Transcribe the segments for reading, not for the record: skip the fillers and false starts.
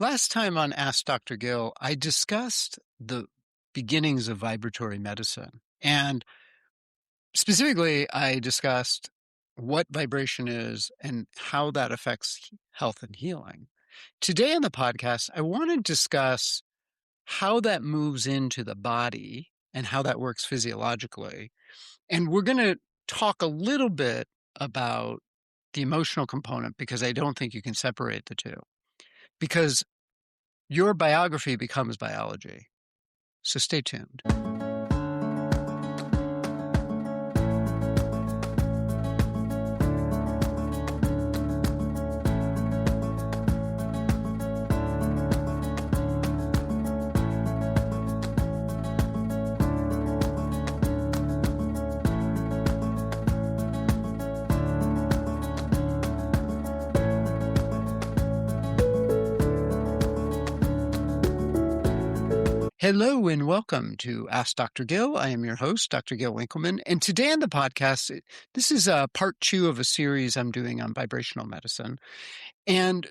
Last time on Ask Dr. Gill, I discussed the beginnings of vibratory medicine. And specifically, I discussed what vibration is and how that affects health and healing. Today on the podcast, I want to discuss how that moves into the body and how that works physiologically. And we're going to talk a little bit about the emotional component because I don't think you can separate the two. Because your biography becomes biology. So stay tuned. Hello and welcome to Ask Dr. Gill. I am your host, Dr. Gill Winkleman. And today on the podcast, this is part 2 of a series I'm doing on vibrational medicine. And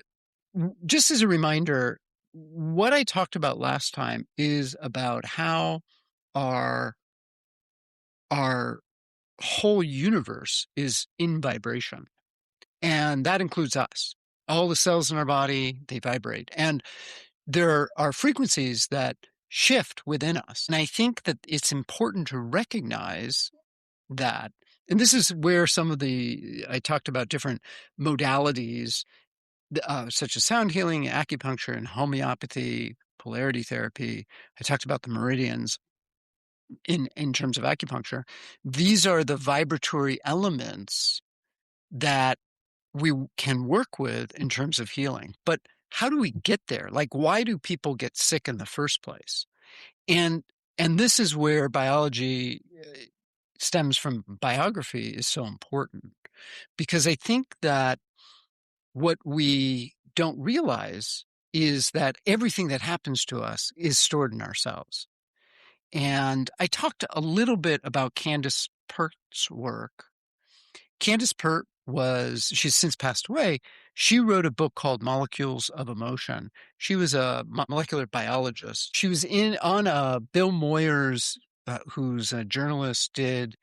just as a reminder, what I talked about last time is about how our whole universe is in vibration. And that includes us. All the cells in our body, they vibrate. And there are frequencies that shift within us. And I think that it's important to recognize that. And this is where I talked about different modalities, such as sound healing, acupuncture, and homeopathy, polarity therapy. I talked about the meridians in terms of acupuncture. These are the vibratory elements that we can work with in terms of healing. But how do we get there? Like, why do people get sick in the first place? And this is where biology stems from biography is so important, because I think that what we don't realize is that everything that happens to us is stored in our cells. And I talked a little bit about Candace Pert's work. Candace Pert she's since passed away. She wrote a book called Molecules of Emotion. She was a molecular biologist. She was on Bill Moyers, who's a journalist, did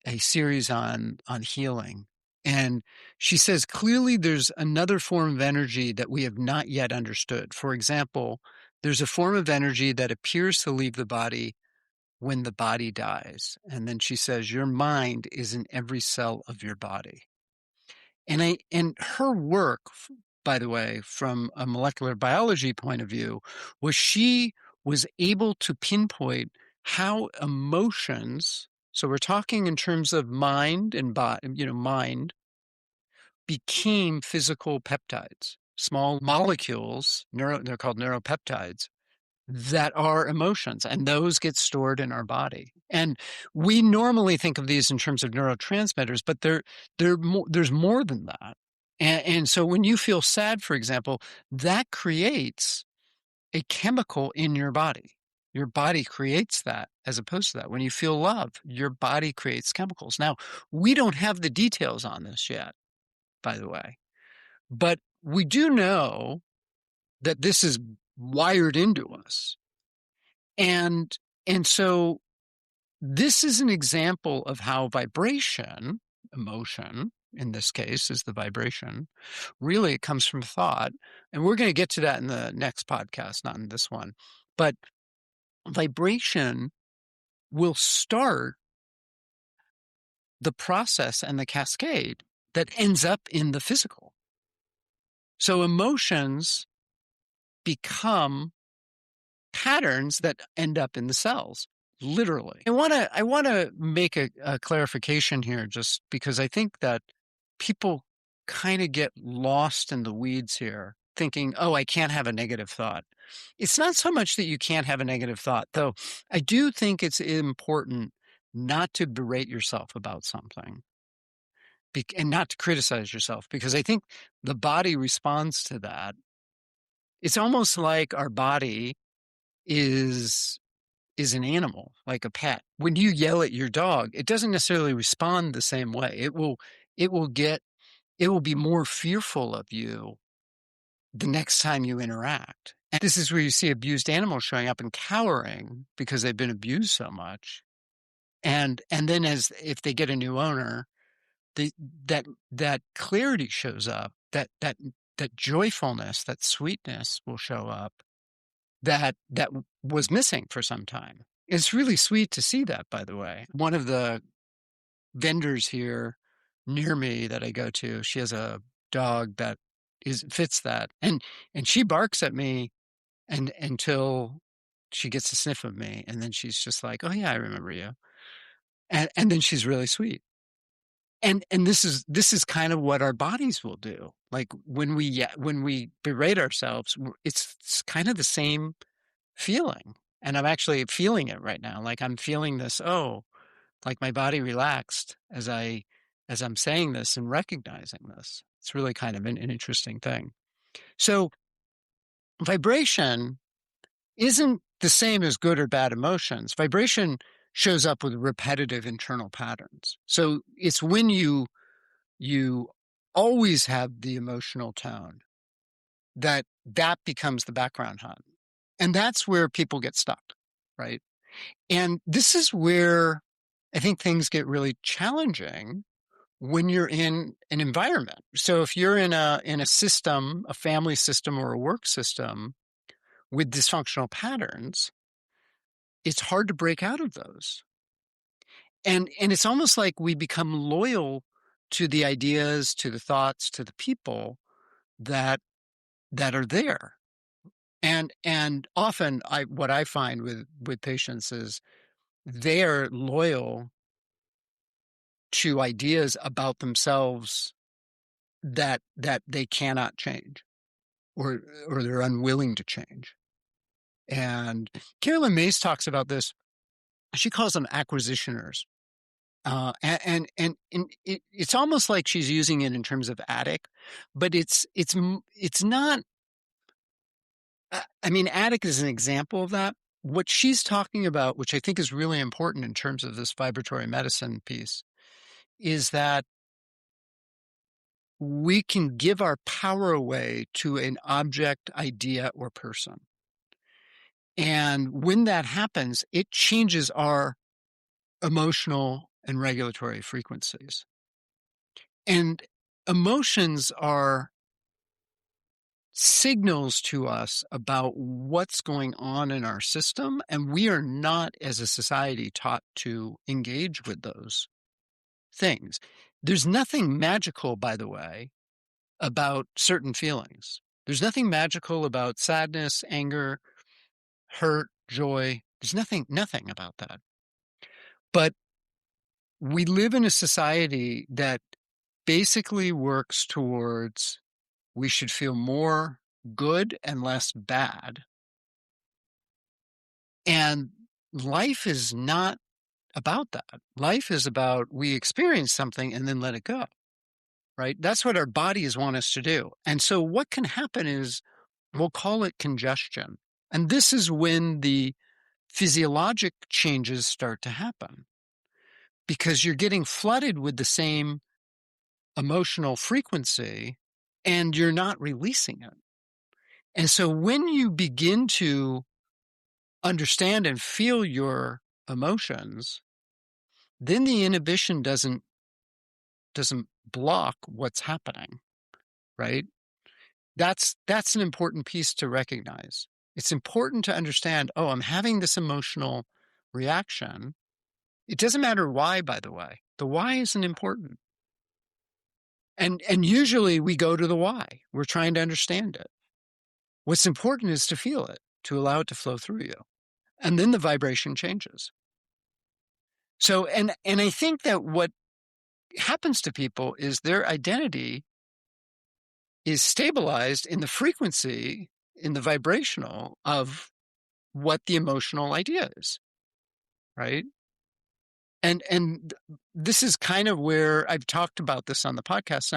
a series on healing. And she says, clearly there's another form of energy that we have not yet understood. For example, there's a form of energy that appears to leave the body when the body dies. And then she says, your mind is in every cell of your body. And her work, by the way, from a molecular biology point of view, was she was able to pinpoint how emotions, so we're talking in terms of mind and body, mind, became physical peptides, small molecules, they're called neuropeptides, that are emotions, and those get stored in our body. And we normally think of these in terms of neurotransmitters, but there's more than that. And so when you feel sad, for example, that creates a chemical in your body. Your body creates that as opposed to that. When you feel love, your body creates chemicals. Now, we don't have the details on this yet, by the way, but we do know that this is wired into us. And so this is an example of how vibration, emotion, in this case, is the vibration. Really, it comes from thought. And we're going to get to that in the next podcast, not in this one. But vibration will start the process and the cascade that ends up in the physical. So emotions become patterns that end up in the cells, literally. I want to make a clarification here, just because I think that people kind of get lost in the weeds here, thinking, oh, I can't have a negative thought. It's not so much that you can't have a negative thought, though I do think it's important not to berate yourself about something and not to criticize yourself, because I think the body responds to that. It's almost like our body is an animal, like a pet. When you yell at your dog, it doesn't necessarily respond the same way. It will be more fearful of you the next time you interact. And this is where you see abused animals showing up and cowering because they've been abused so much. And then as if they get a new owner, the that clarity shows up, that joyfulness, that sweetness will show up that was missing for some time. It's really sweet to see that, by the way. One of the vendors here near me that I go to, she has a dog that fits that. And she barks at me until she gets a sniff of me. And then she's just like, "Oh yeah, I remember you." And then she's really sweet. And this is kind of what our bodies will do. Like when we berate ourselves, it's kind of the same feeling. And I'm actually feeling it right now. Like I'm feeling this, like my body relaxed as I'm saying this and recognizing this. It's really kind of an interesting thing. So vibration isn't the same as good or bad emotions. Vibration shows up with repetitive internal patterns. So it's when you always have the emotional tone that becomes the background hum. And that's where people get stuck, right? And this is where I think things get really challenging when you're in an environment. So if you're in a system, a family system or a work system with dysfunctional patterns, it's hard to break out of those. And it's almost like we become loyal to the ideas, to the thoughts, to the people that are there. And often what I find with patients is they are loyal to ideas about themselves that they cannot change or they're unwilling to change. And Carolyn Mace talks about this. She calls them acquisitioners. It's almost like she's using it in terms of addict, but it's not. I mean, addict is an example of that. What she's talking about, which I think is really important in terms of this vibratory medicine piece, is that we can give our power away to an object, idea, or person. And when that happens, it changes our emotional and regulatory frequencies. And emotions are signals to us about what's going on in our system. And we are not, as a society, taught to engage with those things. There's nothing magical, by the way, about certain feelings. There's nothing magical about sadness, anger, hurt, joy. There's nothing about that. But we live in a society that basically works towards we should feel more good and less bad. And life is not about that. Life is about we experience something and then let it go, right? That's what our bodies want us to do. And so what can happen is we'll call it congestion. And this is when the physiologic changes start to happen because you're getting flooded with the same emotional frequency and you're not releasing it. And so when you begin to understand and feel your emotions, then the inhibition doesn't block what's happening, right? That's an important piece to recognize. It's important to understand, I'm having this emotional reaction. It doesn't matter why, by the way. The why isn't important. And usually we go to the why. We're trying to understand it. What's important is to feel it, to allow it to flow through you. And then the vibration changes. So, and I think that what happens to people is their identity is stabilized in the frequency, in the vibrational of what the emotional idea is, right? And this is kind of where I've talked about this on the podcast.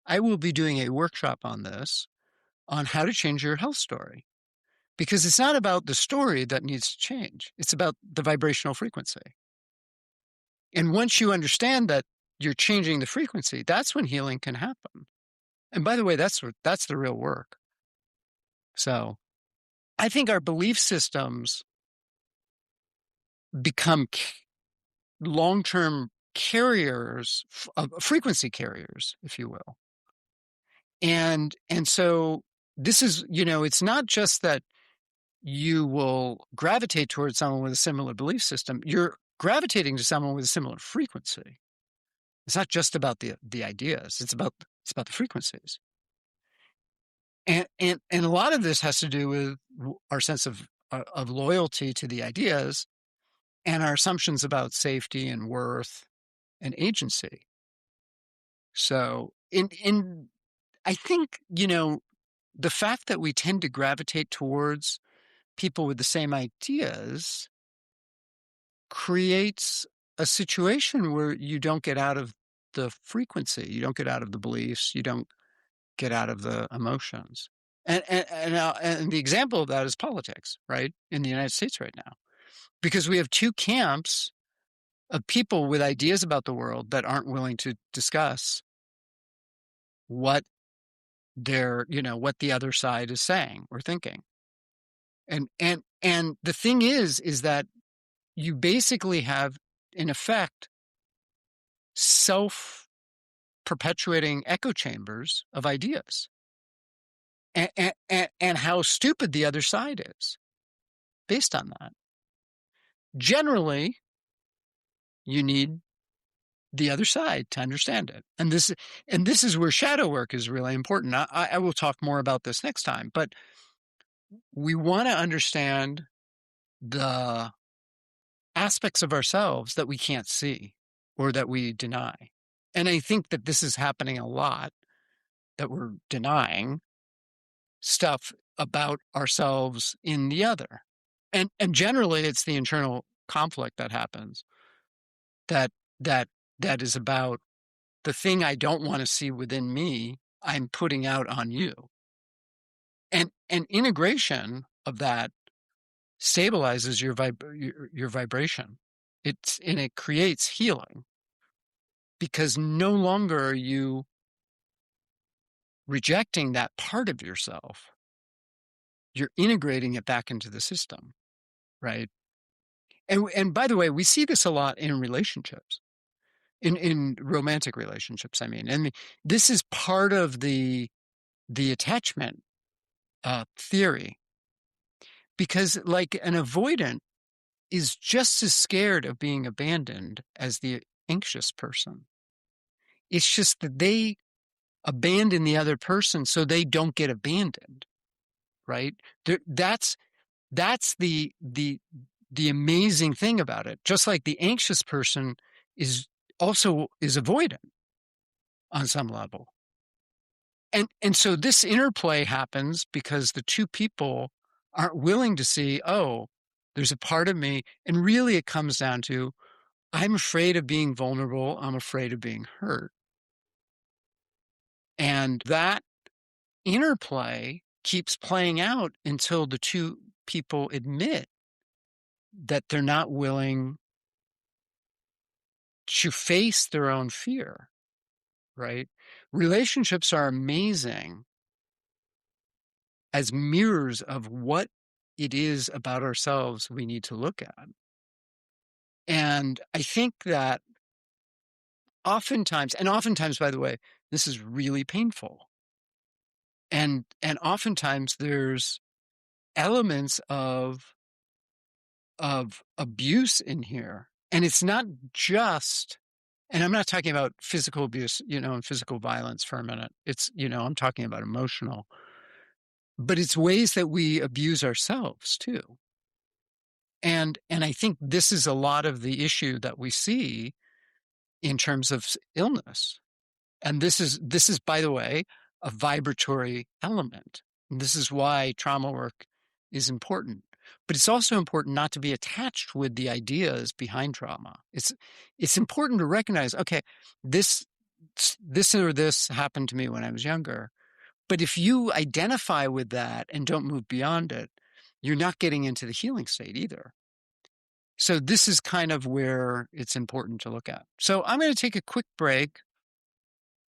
I will be doing a workshop on this, on how to change your health story. Because it's not about the story that needs to change. It's about the vibrational frequency. And once you understand that you're changing the frequency, that's when healing can happen. And by the way, that's the real work. So I think our belief systems become long-term carriers, frequency carriers, if you will. And so this is, it's not just that you will gravitate towards someone with a similar belief system. You're gravitating to someone with a similar frequency. It's not just about the ideas. It's about the frequencies. And a lot of this has to do with our sense of loyalty to the ideas and our assumptions about safety and worth and agency. So in I think, the fact that we tend to gravitate towards people with the same ideas creates a situation where you don't get out of the frequency, you don't get out of the beliefs, you don't get out of the emotions. And the example of that is politics, right? In the United States right now, because we have two camps of people with ideas about the world that aren't willing to discuss what what the other side is saying or thinking. And the thing is that you basically have, in effect, self-perpetuating echo chambers of ideas, and how stupid the other side is based on that. Generally, you need the other side to understand it. And this is where shadow work is really important. I will talk more about this next time, but we want to understand the aspects of ourselves that we can't see or that we deny. And I think that this is happening a lot, that we're denying stuff about ourselves in the other. And generally it's the internal conflict that happens that that is about the thing I don't want to see within me, I'm putting out on you. And integration of that stabilizes your vibration. It creates healing, because no longer are you rejecting that part of yourself. You're integrating it back into the system, right? And by the way, we see this a lot in relationships, in romantic relationships, I mean. And this is part of the attachment theory, because like an avoidant is just as scared of being abandoned as the anxious person. It's just that they abandon the other person so they don't get abandoned, right? That's the amazing thing about it. Just like the anxious person is avoidant on some level. And so this interplay happens because the two people aren't willing to see, oh, there's a part of me. And really it comes down to, I'm afraid of being vulnerable. I'm afraid of being hurt. And that interplay keeps playing out until the two people admit that they're not willing to face their own fear, right? Relationships are amazing as mirrors of what it is about ourselves we need to look at. And I think that oftentimes, by the way, this is really painful. And oftentimes there's elements of abuse in here. And it's not just, and I'm not talking about physical abuse, and physical violence for a minute. It's, I'm talking about emotional, but it's ways that we abuse ourselves too. And I think this is a lot of the issue that we see in terms of illness. And this is, by the way, a vibratory element. And this is why trauma work is important. But it's also important not to be attached with the ideas behind trauma. It's important to recognize, okay, this or this happened to me when I was younger. But if you identify with that and don't move beyond it, you're not getting into the healing state either. So this is kind of where it's important to look at. So I'm going to take a quick break.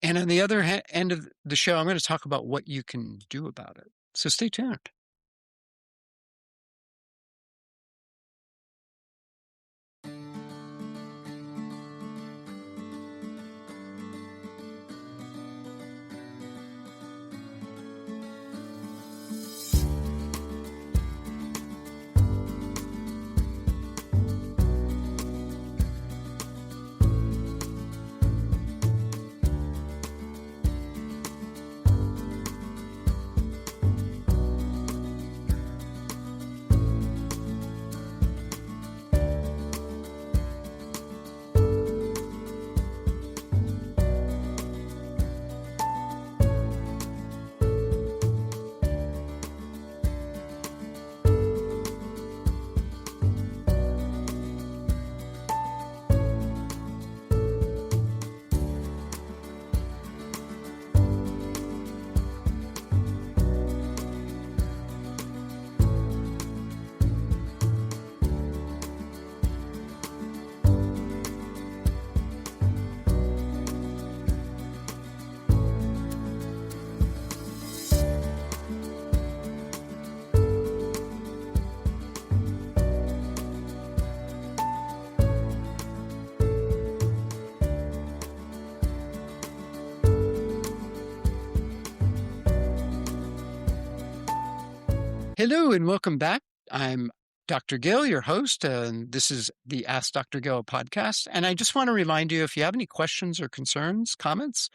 And on the other end of the show, I'm going to talk about what you can do about it. So stay tuned. Hello and welcome back. I'm Dr. Gill, your host, and this is the Ask Dr. Gill podcast. And I just want to remind you, if you have any questions or concerns, comments,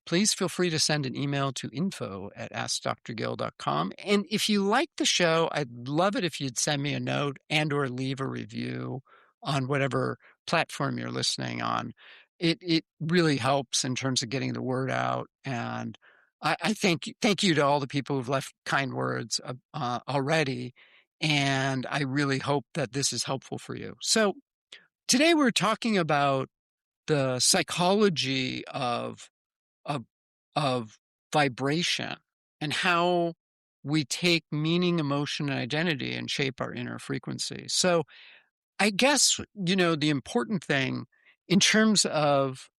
please feel free to send an email to info@askdrgill.com. And if you like the show, I'd love it if you'd send me a note and or leave a review on whatever platform you're listening on. It really helps in terms of getting the word out. And I thank you to all the people who've left kind words already, and I really hope that this is helpful for you. So today we're talking about the psychology of of vibration and how we take meaning, emotion, and identity and shape our inner frequency. So I guess the important thing in terms of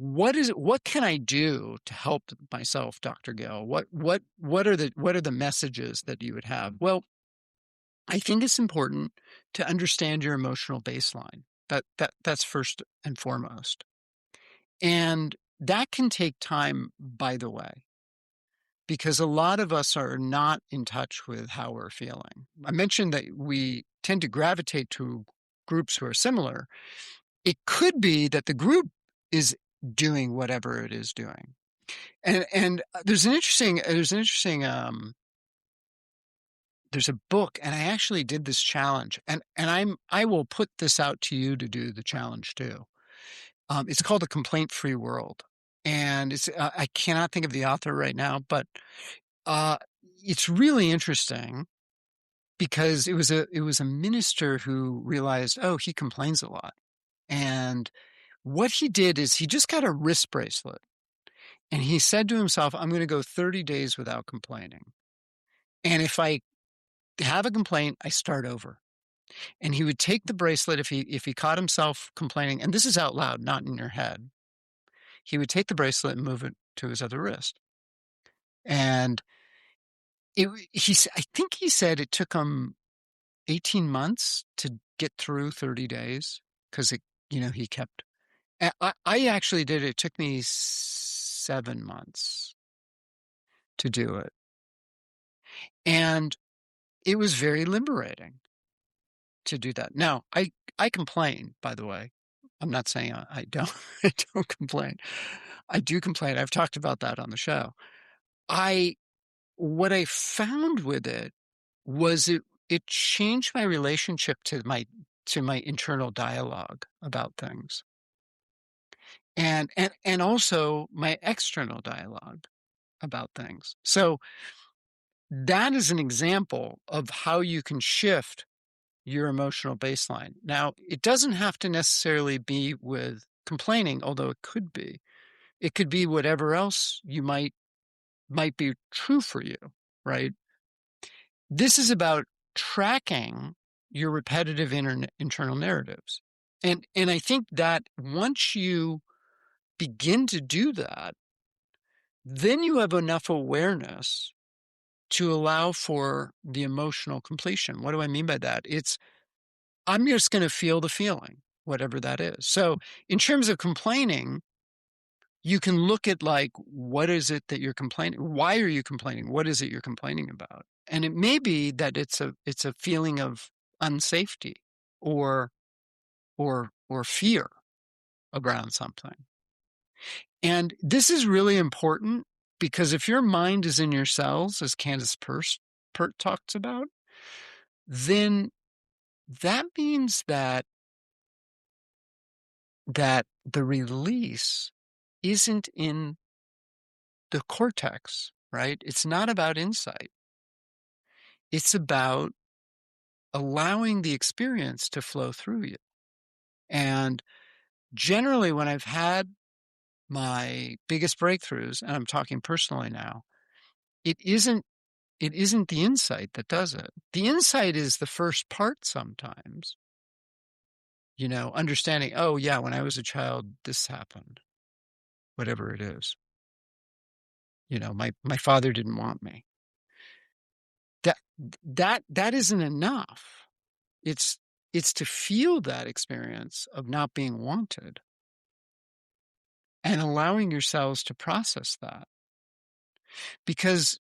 what can I do to help myself, Dr. Gill? What are the messages that you would have? Well, I think it's important to understand your emotional baseline. That's first and foremost. And that can take time, by the way, because a lot of us are not in touch with how we're feeling. I mentioned that we tend to gravitate to groups who are similar. It could be that the group is doing whatever it is doing. And there's a book, and I actually did this challenge, and I will put this out to you to do the challenge too. It's called A Complaint-Free World, and I cannot think of the author right now, but uh, it's really interesting because it was a minister who realized, oh, he complains a lot, and what he did is he just got a wrist bracelet, and he said to himself, I'm going to go 30 days without complaining, and if I have a complaint, I start over. And he would take the bracelet if he caught himself complaining, and this is out loud, not in your head. He would take the bracelet and move it to his other wrist. And I think he said it took him 18 months to get through 30 days because he kept. I actually did it. It took me 7 months to do it, and it was very liberating to do that. Now, I complain, by the way. I'm not saying I don't I don't complain. I do complain. I've talked about that on the show. I What I found with it was it changed my relationship to my internal dialogue about things. And also my external dialogue about things. So that is an example of how you can shift your emotional baseline. Now, it doesn't have to necessarily be with complaining, although it could be. It could be whatever else you might be true for you, right? This is about tracking your repetitive internal narratives. And I think that once you begin to do that, then you have enough awareness to allow for the emotional completion. What do I mean by that? I'm just going to feel the feeling, whatever that is. So in terms of complaining, you can look at like, what is it that you're complaining? Why are you complaining? What is it you're complaining about? And it may be that it's a feeling of unsafety or fear around something. And this is really important because if your mind is in your cells, as Candace Pert talks about, then that means that the release isn't in the cortex, right? It's not about insight. It's about allowing the experience to flow through you. And generally, when I've had my biggest breakthroughs, and I'm talking personally now, it isn't the insight that does it. The insight is the first part sometimes. Understanding, oh yeah, when I was a child, this happened, whatever it is. My father didn't want me. That isn't enough. It's to feel that experience of not being wanted and allowing yourselves to process that. Because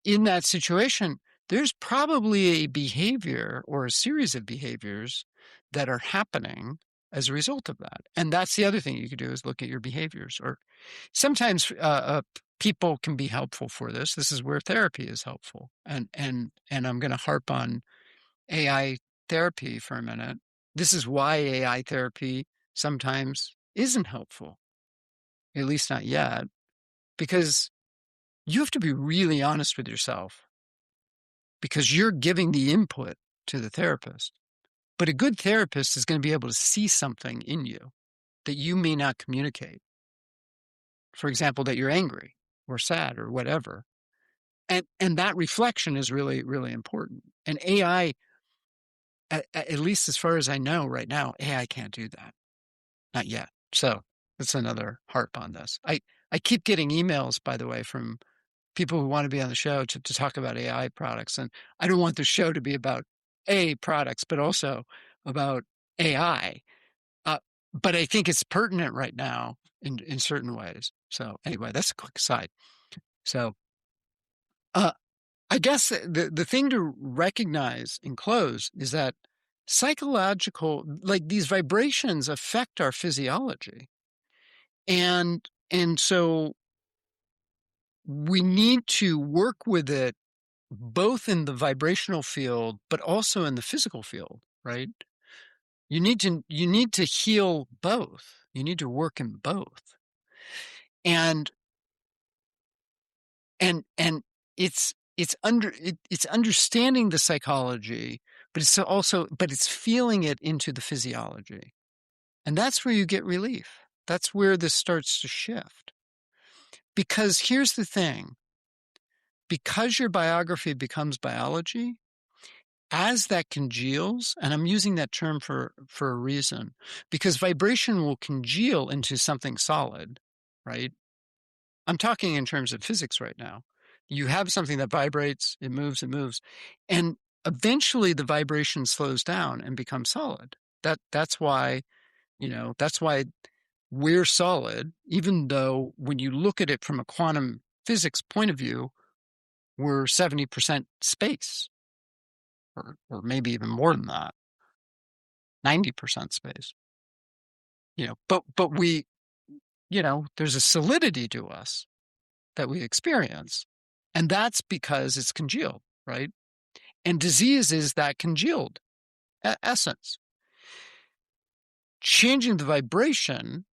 in that situation, there's probably a behavior or a series of behaviors that are happening as a result of that. And that's the other thing you could do is look at your behaviors. Or sometimes people can be helpful for this. This is where therapy is helpful. And I'm going to harp on AI therapy for a minute. This is why AI therapy sometimes isn't helpful, at least not yet, because you have to be really honest with yourself because you're giving the input to the therapist. But a good therapist is going to be able to see something in you that you may not communicate. For example, that you're angry or sad or whatever. And that reflection is really, really important. And AI, at least as far as I know right now, AI can't do that. Not yet. So that's another harp on this. I keep getting emails, by the way, from people who want to be on the show to talk about AI products. And I don't want the show to be about products, but also about AI. But I think it's pertinent right now in certain ways. So anyway, that's a quick aside. So I guess the thing to recognize and close is that psychological, like these vibrations affect our physiology. And so we need to work with it both in the vibrational field, but also in the physical field, right? You need to heal both. You need to work in both. And it's understanding the psychology, but it's feeling it into the physiology. And that's where you get relief. That's where this starts to shift. Because here's the thing, because your biography becomes biology, as that congeals, and I'm using that term for a reason, because vibration will congeal into something solid, right? I'm talking in terms of physics right now. You have something that vibrates, it moves, and eventually the vibration slows down and becomes solid. That's why, that's why we're solid, even though when you look at it from a quantum physics point of view, we're 70% space, or maybe even more than that, 90% space. But we, there's a solidity to us that we experience. And that's because it's congealed, right? And disease is that congealed essence. Changing the vibration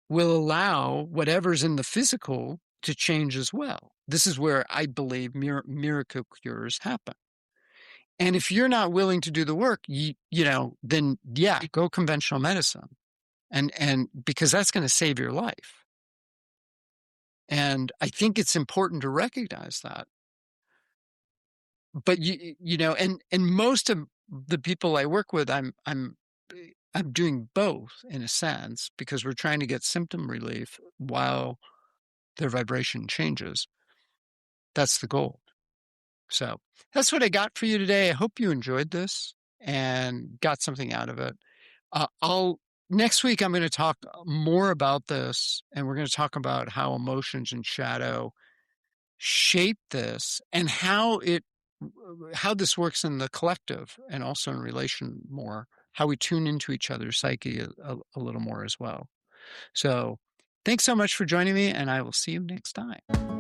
will allow whatever's in the physical to change as well. This is where I believe miracle cures happen. And if you're not willing to do the work, then go conventional medicine. And because that's going to save your life. And I think it's important to recognize that. But and most of the people I work with, I'm doing both in a sense, because we're trying to get symptom relief while their vibration changes. That's the goal. So that's what I got for you today. I hope you enjoyed this and got something out of it. Next week, I'm going to talk more about this, and we're going to talk about how emotions and shadow shape this and how this works in the collective and also in relation more, how we tune into each other's psyche a little more as well. So thanks so much for joining me, and I will see you next time.